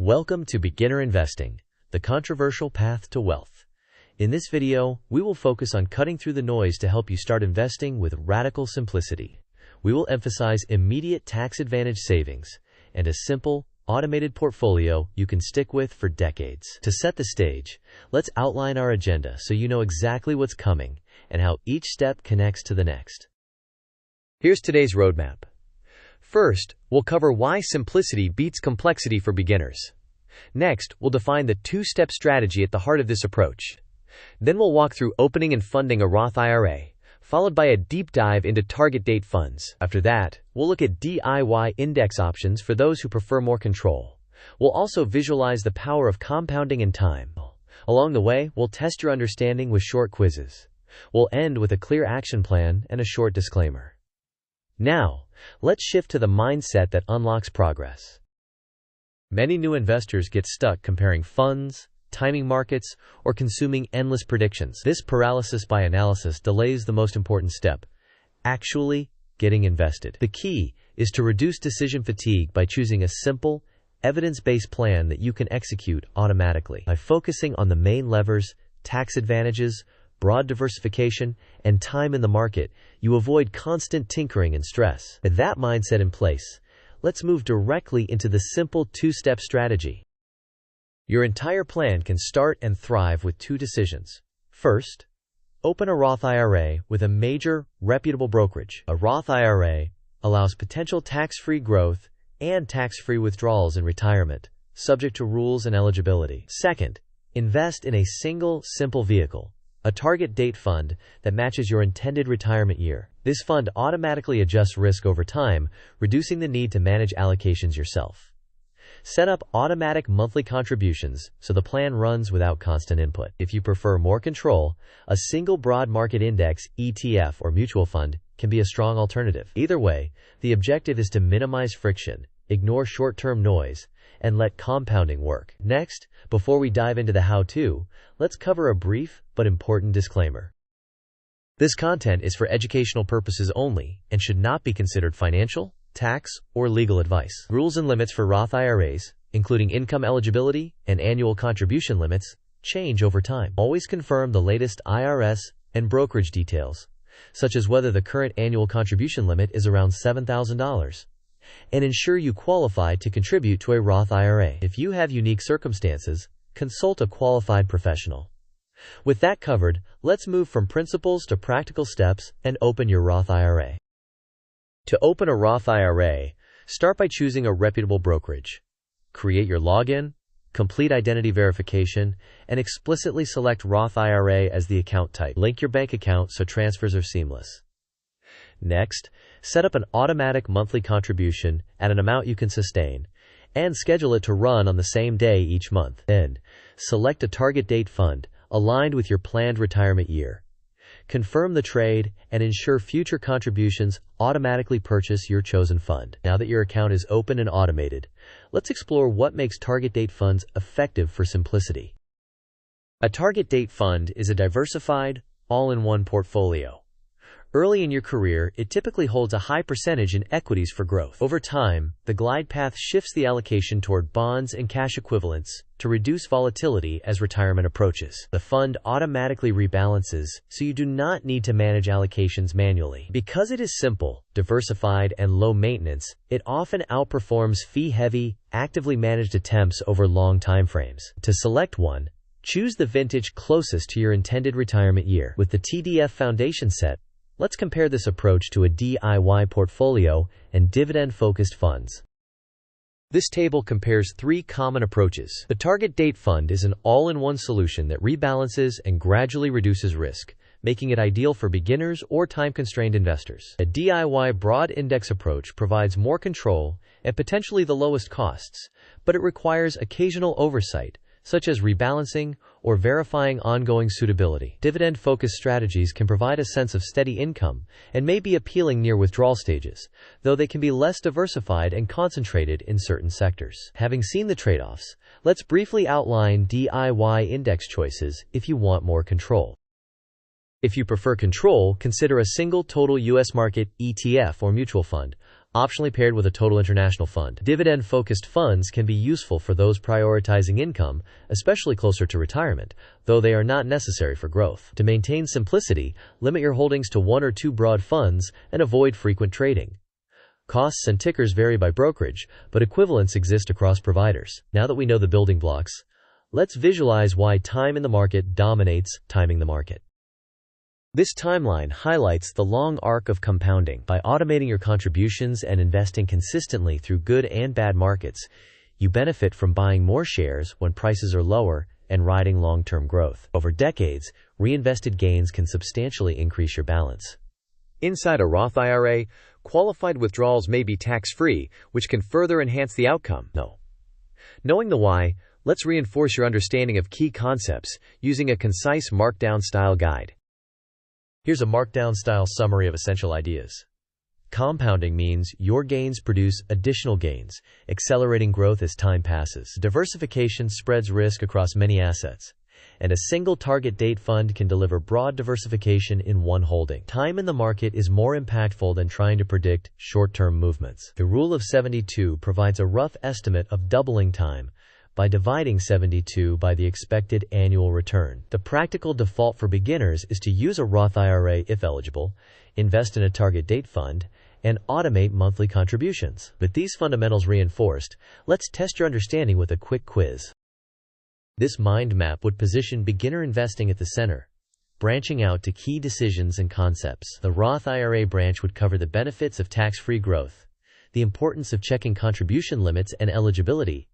Welcome to Beginner Investing, the controversial path to wealth. In this video, we will focus on cutting through the noise to help you start investing with radical simplicity. We will emphasize immediate tax-advantage savings and a simple, automated portfolio you can stick with for decades. To set the stage, let's outline our agenda so you know exactly what's coming and how each step connects to the next. Here's today's roadmap. First, we'll cover why simplicity beats complexity for beginners. Next, we'll define the two-step strategy at the heart of this approach. Then we'll walk through opening and funding a Roth IRA, followed by a deep dive into target date funds. After that, we'll look at DIY index options for those who prefer more control. We'll also visualize the power of compounding in time. Along the way, we'll test your understanding with short quizzes. We'll end with a clear action plan and a short disclaimer. Now, let's shift to the mindset that unlocks progress. Many new investors get stuck comparing funds, timing markets, or consuming endless predictions. This paralysis by analysis delays the most important step, actually getting invested. The key is to reduce decision fatigue by choosing a simple, evidence-based plan that you can execute automatically. By focusing on the main levers, tax advantages, broad diversification, and time in the market, you avoid constant tinkering and stress. With that mindset in place, let's move directly into the simple two-step strategy. Your entire plan can start and thrive with two decisions. First, open a Roth IRA with a major, reputable brokerage. A Roth IRA allows potential tax-free growth and tax-free withdrawals in retirement, subject to rules and eligibility. Second, invest in a single, simple vehicle, a target date fund that matches your intended retirement year. This fund automatically adjusts risk over time, reducing the need to manage allocations yourself. Set up automatic monthly contributions so the plan runs without constant input. If you prefer more control, a single broad market index, ETF, or mutual fund can be a strong alternative. Either way, the objective is to minimize friction, ignore short-term noise, and let compounding work. Next, before we dive into the how-to, let's cover a brief but important disclaimer. This content is for educational purposes only and should not be considered financial, tax, or legal advice. Rules and limits for Roth IRAs, including income eligibility and annual contribution limits, change over time. Always confirm the latest IRS and brokerage details, such as whether the current annual contribution limit is around $7,000. And ensure you qualify to contribute to a Roth IRA. If you have unique circumstances, consult a qualified professional. With that covered, let's move from principles to practical steps and open your Roth IRA. To open a Roth IRA, start by choosing a reputable brokerage. Create your login, complete identity verification, and explicitly select Roth IRA as the account type. Link your bank account so transfers are seamless. Next, set up an automatic monthly contribution at an amount you can sustain, and schedule it to run on the same day each month. Then, select a target date fund aligned with your planned retirement year. Confirm the trade and ensure future contributions automatically purchase your chosen fund. Now that your account is open and automated, let's explore what makes target date funds effective for simplicity. A target date fund is a diversified, all-in-one portfolio. Early in your career, it typically holds a high percentage in equities for growth. Over time, the glide path shifts the allocation toward bonds and cash equivalents to reduce volatility as retirement approaches. The fund automatically rebalances, so you do not need to manage allocations manually. Because it is simple, diversified, and low maintenance, it often outperforms fee-heavy, actively managed attempts over long time frames. To select one, choose the vintage closest to your intended retirement year. With the TDF foundation set, let's compare this approach to a DIY portfolio and dividend-focused funds. This table compares three common approaches. The target date fund is an all-in-one solution that rebalances and gradually reduces risk, making it ideal for beginners or time-constrained investors. A DIY broad index approach provides more control and potentially the lowest costs, but it requires occasional oversight, such as rebalancing or verifying ongoing suitability. Dividend-focused strategies can provide a sense of steady income and may be appealing near withdrawal stages, though they can be less diversified and concentrated in certain sectors. Having seen the trade-offs, let's briefly outline DIY index choices if you want more control. If you prefer control, consider a single total U.S. market ETF or mutual fund, optionally paired with a total international fund. Dividend-focused funds can be useful for those prioritizing income, especially closer to retirement, though they are not necessary for growth. To maintain simplicity, limit your holdings to 1 or 2 broad funds and avoid frequent trading. Costs and tickers vary by brokerage, but equivalents exist across providers. Now that we know the building blocks, let's visualize why time in the market dominates timing the market. This timeline highlights the long arc of compounding. By automating your contributions and investing consistently through good and bad markets, you benefit from buying more shares when prices are lower and riding long-term growth. Over decades, reinvested gains can substantially increase your balance. Inside a Roth IRA, qualified withdrawals may be tax-free, which can further enhance the outcome. Knowing the why, let's reinforce your understanding of key concepts using a concise Markdown-style guide. Here's a Markdown-style summary of essential ideas. Compounding means your gains produce additional gains, accelerating growth as time passes. Diversification spreads risk across many assets, and a single target date fund can deliver broad diversification in one holding. Time in the market is more impactful than trying to predict short-term movements. The rule of 72 provides a rough estimate of doubling time by dividing 72 by the expected annual return. The practical default for beginners is to use a Roth IRA if eligible, invest in a target date fund, and automate monthly contributions. With these fundamentals reinforced, let's test your understanding with a quick quiz. This mind map would position beginner investing at the center, branching out to key decisions and concepts. The Roth IRA branch would cover the benefits of tax-free growth, the importance of checking contribution limits and eligibility,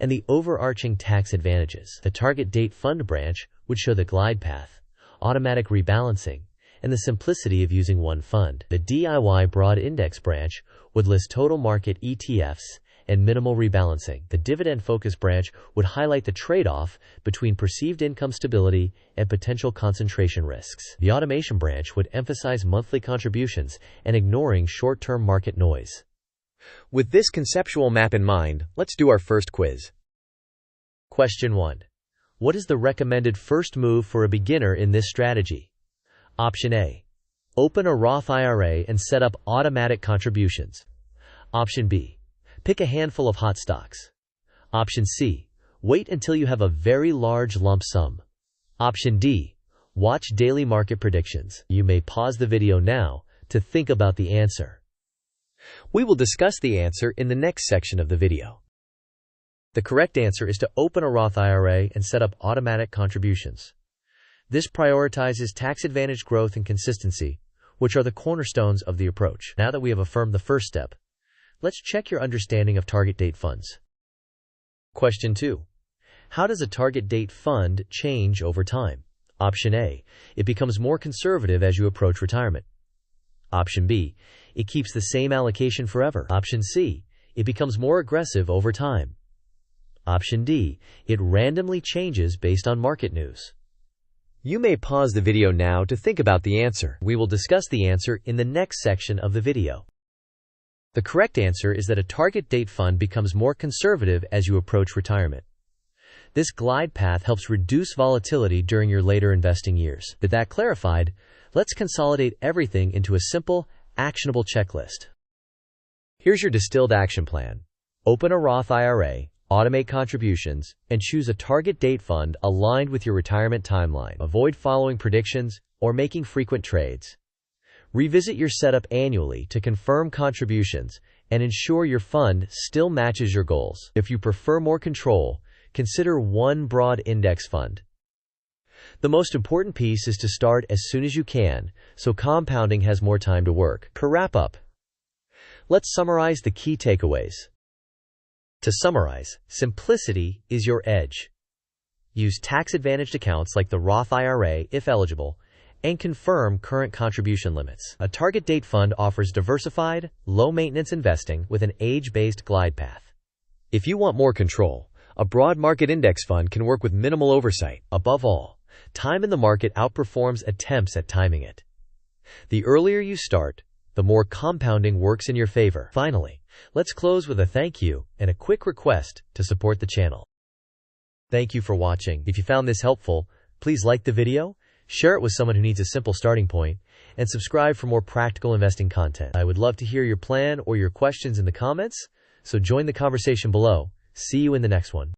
and the overarching tax advantages. The target date fund branch would show the glide path, automatic rebalancing, and the simplicity of using one fund. The DIY broad index branch would list total market ETFs and minimal rebalancing. The dividend-focused branch would highlight the trade-off between perceived income stability and potential concentration risks. The automation branch would emphasize monthly contributions and ignoring short-term market noise. With this conceptual map in mind, let's do our first quiz. Question 1. What is the recommended first move for a beginner in this strategy? Option A. Open a Roth IRA and set up automatic contributions. Option B. Pick a handful of hot stocks. Option C. Wait until you have a very large lump sum. Option D. Watch daily market predictions. You may pause the video now to think about the answer. We will discuss the answer in the next section of the video. The correct answer is to open a Roth IRA and set up automatic contributions. This prioritizes tax-advantaged growth and consistency, which are the cornerstones of the approach. Now that we have affirmed the first step, let's check your understanding of target date funds. Question 2. How does a target date fund change over time? Option A. It becomes more conservative as you approach retirement. Option B. It keeps the same allocation forever. Option C. It becomes more aggressive over time. Option D. It randomly changes based on market news. You may pause the video now to think about the answer. We will discuss the answer in the next section of the video. The correct answer is that a target date fund becomes more conservative as you approach retirement. This glide path helps reduce volatility during your later investing years. With that clarified, let's consolidate everything into a simple, actionable checklist. Here's your distilled action plan. Open a Roth IRA, automate contributions, and choose a target date fund aligned with your retirement timeline. Avoid following predictions or making frequent trades. Revisit your setup annually to confirm contributions and ensure your fund still matches your goals. If you prefer more control, consider one broad index fund. The most important piece is to start as soon as you can, so compounding has more time to work. To wrap up, let's summarize the key takeaways. To summarize, simplicity is your edge. Use tax-advantaged accounts like the Roth IRA if eligible, and confirm current contribution limits. A target date fund offers diversified, low-maintenance investing with an age-based glide path. If you want more control, a broad market index fund can work with minimal oversight. Above all, time in the market outperforms attempts at timing it. The earlier you start, the more compounding works in your favor. Finally, let's close with a thank you and a quick request to support the channel. Thank you for watching. If you found this helpful, please like the video, share it with someone who needs a simple starting point, and subscribe for more practical investing content. I would love to hear your plan or your questions in the comments, so join the conversation below. See you in the next one.